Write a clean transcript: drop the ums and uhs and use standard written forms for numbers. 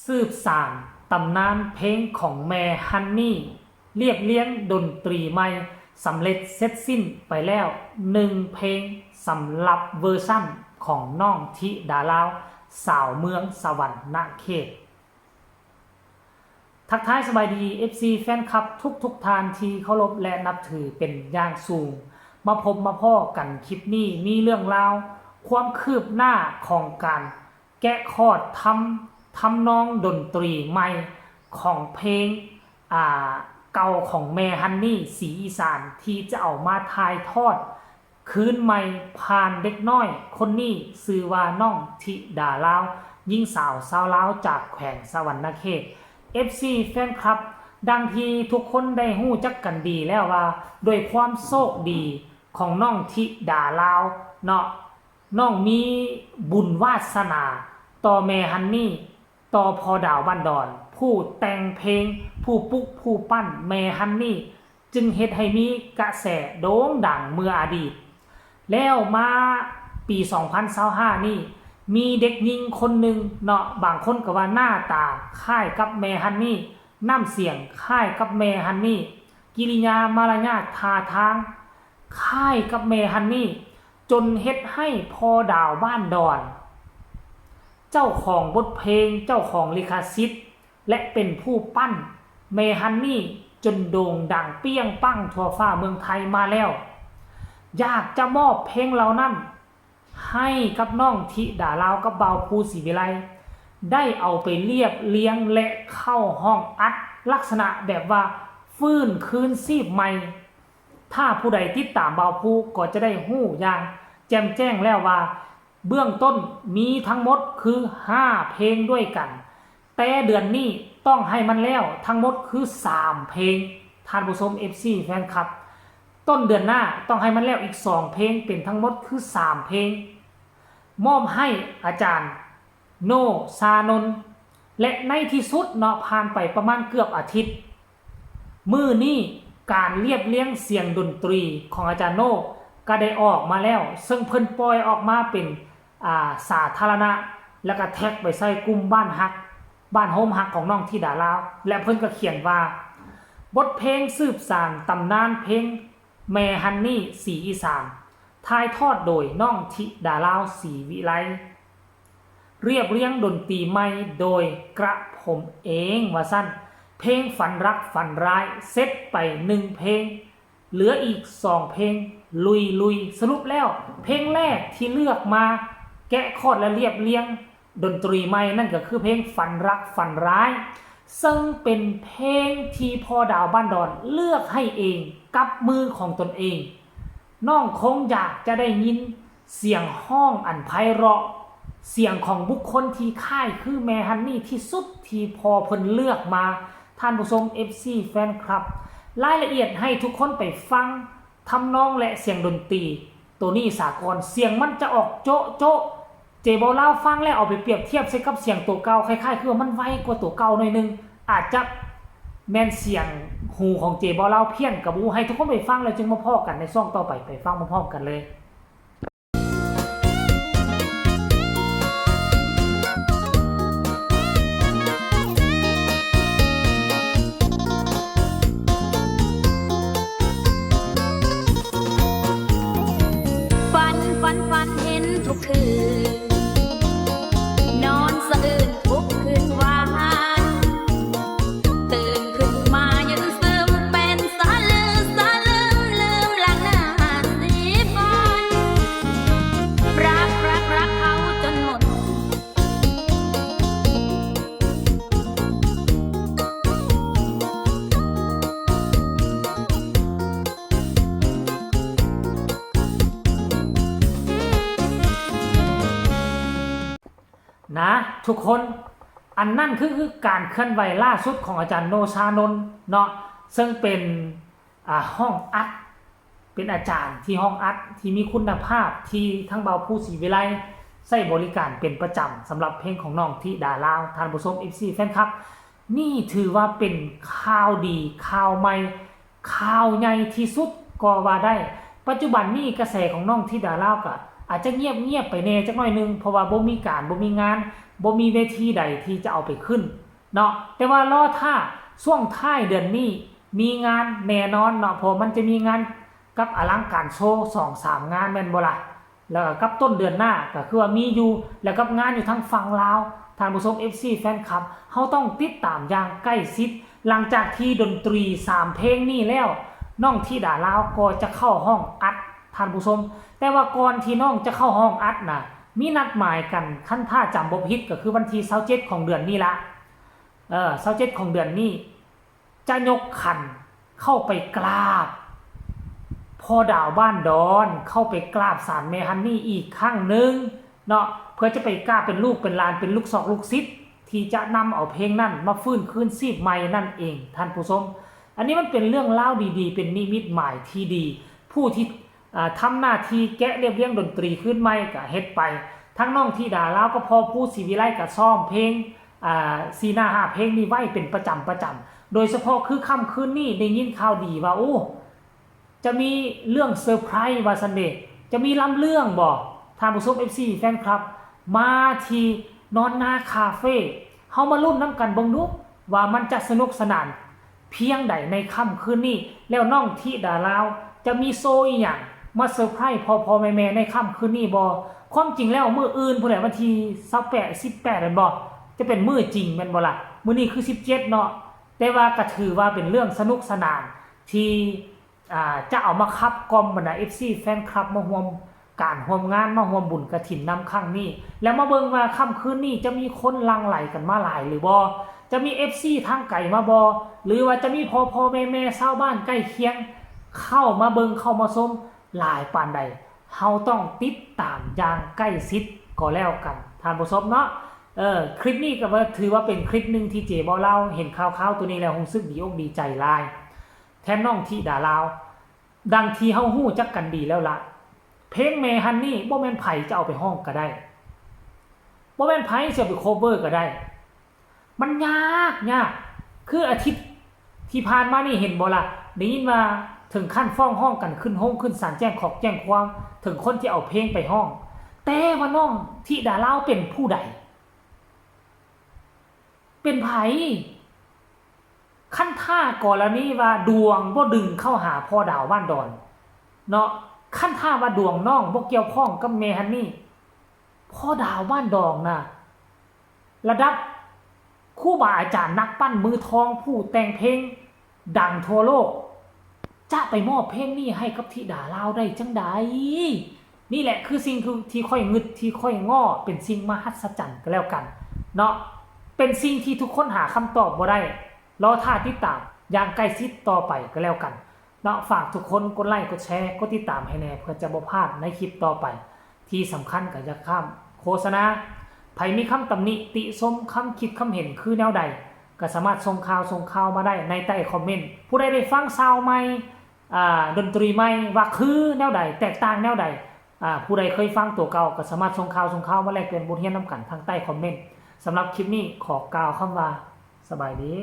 สืบสานตำนานเพลงของแม่ฮันนี่เรียบเรียงดนตรีใหม่สำเร็จเสร็จสิ้นไปแล้ว1เพลงสำหรับเวอร์ชั่นของน้องธิดาลาวสาวเมืองสวรรณเขตทักทายสบายดี FC แฟนคลับทุกทานที่เคารพและนับถือเป็นอย่างสูงมาพบมาพ่อกันคลิปนี้มีเรื่องราวความคืบหน้าของการแกะคอร์ดทำนองดนตรีใหม่ของเพลงเก่าของแม่ฮันนี่สีอีสานที่จะเอามาถ่ายทอดคืนใหม่ผ่านเด็กน้อยคนนี้ชื่อว่าน้องธิดาลาวหญิงสาวลาวจากแขวงสวรรณเขต FC แฟนคลับดังที่ทุกคนได้ฮู้จักกันดีแล้วว่าโดยความโชคดีของน้องธิดาลาวเนาะน้องมีบุญวาสนาต่อแม่ฮันนี่ต่อพอดาวบ้านดอนผู้แต่งเพลงผู้ปลุกผู้ปั้นแม่ฮันนี่จึงเฮ็ดให้มีกระแสโด่งดังเมื่ออดีตแล้วมาปี2025นี่มีเด็กหญิงคนหนึ่งเนาะบางคนก็ว่าหน้าตาคล้ายกับแม่ฮันนี่น้ำเสียงคล้ายกับแม่ฮันนี่กิริยามารยาทท่าทางคล้ายกับแม่ฮันนี่จนเฮ็ดให้พอดาวบ้านดอนเจ้าของบทเพลงเจ้าของลิขสิทธิ์และเป็นผู้ปั้นแม่ฮันนี่จนโด่งดังเปี้ยงปังทั่วฟ้าเมืองไทยมาแล้วอยากจะมอบเพลงเหล่านั้นให้กับน้องธิดาลาวกับบ่าวภูศรีวิไลได้เอาไปเรียบเรียงและเข้าห้องอัดลักษณะแบบว่าฟื้นคืนชีพใหม่ถ้าผู้ใดติดตามบ่าวภูก็จะได้ฮู้อย่างแจ่มแจ้งแล้วว่าเบื้องต้นมีทั้งหมดคือ5เพลงด้วยกันแต่เดือนนี้ต้องให้มันแล้วทั้งหมดคือ3เพลงท่านผู้ชม FC แฟนคลับต้นเดือนหน้าต้องให้มันแล้วอีก2เพลงเป็นทั้งหมดคือ3เพลงมอบให้อาจารย์โนซานนท์และในที่สุดเนาะผ่านไปประมาณเกือบอาทิตย์มื้อนี้การเรียบเรียงเสียงดนตรีของอาจารย์โนก็ได้ออกมาแล้วซึ่งเพิ่นปล่อยออกมาเป็นสาธารณะแล้วก็แท็กไปใส่กลุ่มบ้านฮักบ้านโฮมฮักของน้องธิดาลาวและเพิ่นก็เขียนว่าบทเพลงสืบสานตำนานเพลงแม่ฮันนี่สีอีสานถ่ายทอดโดยน้องธิดาลาวศรีวิไลเรียบเรียงดนตรีใหม่โดยกระผมเองว่าสั้นเพลงฝันรักฝันร้ายเซตไป1เพลงเหลืออีก2เพลงลุยสรุปแล้วเพลงแรกที่เลือกมาแกะคอร์ดและเรียบเรียงดนตรีใหม่นั่นก็คือเพลงฝันรักฝันร้ายซึ่งเป็นเพลงที่พ่อดาวบ้านดอนเลือกให้เองกับมือของตนเองน้องคงอยากจะได้ยินเสียงห้องอันไพเราะเสียงของบุคคลที่ค่ายคือแม่ฮันนี่ที่สุดที่พอเพิ่นเลือกมาท่านผู้ชม FC แฟนคลับรายละเอียดให้ทุกคนไปฟังทำนองและเสียงดนตรีตัวนี้สากลเสียงมันจะออกโจ๊ะโจ๊ะเจบอลเล่าฟังแล้วเอาไปเปรียบเทียบใช้กับเสียงตัวเก่าคล้ายๆคือมันไวกว่าตัวเก่าหน่อยนึงอาจจะแม่นเสียงหูของเจบอลเล่าเพี้ยนกับบูให้ทุกคนไปฟังแล้วจึงมาพอกันในช่องต่อไปฟังพร้อมๆกันเลยฝันเห็นทุกคืนนอนสะอื้นทุกคืนหวานตื่นขึ้นมายังซึมเป็นสะลืมหลังหน้าสีฟันรักเขาจนหมดนะทุกคนอันนั่นคือการเคลื่อนไหวล่าสุดของอาจารย์โนชานนท์เนาะซึ่งเป็นห้องอัดเป็นอาจารย์ที่ห้องอัดที่มีคุณภาพที่ทั้งบ่าวภูศรีวิไลใช้บริการเป็นประจำสำหรับเพลงของน้องธิดาลาวท่านผู้ชม FC แฟนคลับนี่ถือว่าเป็นข่าวดีข่าวใหม่ข่าวใหญ่ที่สุดก็ว่าได้ปัจจุบันนี้กระแสของน้องธิดาลาวก็อาจจะเงียบไปแน่จักหน่อยนึงเพราะว่าบ่มีการบ่มีงาน บ่มีเวทีใดที่จะเอาไปขึ้นเนาะแต่ว่ารอถ้าช่วงท้ายเดือนนี้มีงานแน่นอนเนาะเพราะมันจะมีงานกับอลังการโชว์ 2-3 งานแม่นบ่ล่ะแล้วก็กับต้นเดือนหน้าก็คือว่ามีอยู่แล้วกับงานอยู่ทางฝั่งลาวท่านผู้ชม FC แฟนคลับเฮาต้องติดตามอย่างใกล้ชิดหลังจากที่ดนตรี3เพลงนี้แล้วน้องธิดาลาวก็จะเข้าห้องอัดท่านผู้ชมแต่ว่าก่อนที่น้องจะเข้าห้องอัดน่ะมีนัดหมายกันขั้นถ้าจำบ่ผิดก็คือวันที่27ของเดือนนี้ละ27ของเดือนนี้จะยกขันเข้าไปกราบพ่อดาวบ้านดอนเข้าไปกราบศาลแม่ฮันนี่อีกครั้งหนึ่งเนาะเพื่อจะไปกราบเป็นลูกเป็นหลานเป็นลูกศอกลูกศิษย์ที่จะนำเอาเพลงนั้นมาฟื้นคืนชีพใหม่นั่นเองท่านผู้ชมอันนี้มันเป็นเรื่องเล่าดีๆเป็นนิมิตหมายที่ดีผู้ที่ทำหน้าที่แกะเรียบเรียงดนตรีขึ้นใหม่ก็เฮ็ดไปทั้งน้องธิดาลาวก็พอผู้ศรีวิไลก็ซ้อมเพลง4-5 เพลงนี้ไว้เป็นประจำโดยเฉพาะคือค่ำคืนนี้ได้ยินข่าวดีว่าโอ้จะมีเรื่องเซอร์ไพรส์ว่าซันเดย์จะมีลำเรื่องบ่ท่านผู้ชม FC แฟนคลับมาที่นอนนาคาเฟ่เฮามาลุ้นน้ำกันเบิ่งดูว่ามันจะสนุกสนานเพียงใดในค่ำคืนนี้แล้วน้องธิดาลาวจะมีโซอีหยังมาเซอร์ไพรส์พ่อแม่ในค่ำคืนนี้บ่ความจริงแล้วมื้ออื่นพุ่นแหละวันที่18นั่นบ่จะเป็นมื้อจริงแม่นบ่ล่ะมื้อนี้คือ17เนาะแต่ว่าก็ถือว่าเป็นเรื่องสนุกสนานที่จะเอามาคับกล่อมบรรดา FC แฟนคลับมาร่วมการร่วมงานมาร่วมบุญกฐินนำครั้งนี้แล้วมาเบิ่งว่าค่ำคืนนี้จะมีคนหลั่งไหลกันมาหลายหรือบ่จะมี FC ทางไกลมาบ่หรือว่าจะมีพ่อแม่ชาวบ้านใกล้เคียงเข้ามาเบิ่งเข้ามาชมหลายปานใดเฮาต้องติดตามอย่างใกล้ชิดก็แล้วกันท่านผู้ชมเนาะคลิปนี้ก็ถือว่าเป็นคลิปนึงที่เจบ่เล่าเห็นข่าวๆตัวนี้แล้วรู้สึกดีอกดีใจหลายแทนน้องธิดาลาวดังที่เฮาฮู้จักกันดีแล้วล่ะเพลงแม่ฮันนี่บ่แม่นไผจะเอาไปห้องก็ได้บ่แม่นไผจะเอาไปโคเวอร์ก็ได้มันยากคืออาทิตย์ที่ผ่านมานี่เห็นบ่ล่ะได้ยินว่าถึงขั้นฟ้องห้องกันขึ้นห้องขึ้นศาลแจ้งขอบแจ้งความถึงคนที่เอาเพลงไปห้องแต่ว่าน้องธิดาลาวเป็นผู้ใดเป็นไผขั้นท่ากรณีว่าดวงบ่ดึงเข้าหาพ่อดาวบ้านดอนเนาะขั้นท่าว่าดวงน้องบ่เกี่ยวข้องกับแม่ฮันนี่พ่อดาวบ้านดองน่ะระดับครูบาอาจารย์นักปั้นมือทองผู้แต่งเพลงดังทั่วโลกจะไปมอบเพลงนี้ให้กับธิดาลาวได้จังใดนี่แหละคือสิ่งที่ค่อยงึดที่ค่อยง้อเป็นสิ่งมหัศจรรย์ก็แล้วกันเนาะเป็นสิ่งที่ทุกคนหาคำตอบบ่ได้รอท่าติดตามอย่างใกล้ชิดต่อไปก็แล้วกันเนาะฝากทุกคนกดไลค์กดแชร์กดติดตามให้แน่เพื่อจะบ่พลาดในคลิปต่อไปที่สำคัญก็อย่าข้ามโฆษณาไผมีคำตำหนิติชมคำคิดคำเห็นคือแนวใดก็สามารถส่งข่าวมาได้ในใต้คอมเมนต์ผู้ใดได้ฟังซาวใหม่ดนตรีใหม่ว่าคือแนวใดแตกต่างแนวใดผู้ใดเคยฟังตัวเก่าก็สามารถส่งข่าวมาแลกเปลี่ยนบทเรียนนำกันทางใต้คอมเมนต์สำหรับคลิปนี้ขอกล่าวคำว่าสบายดี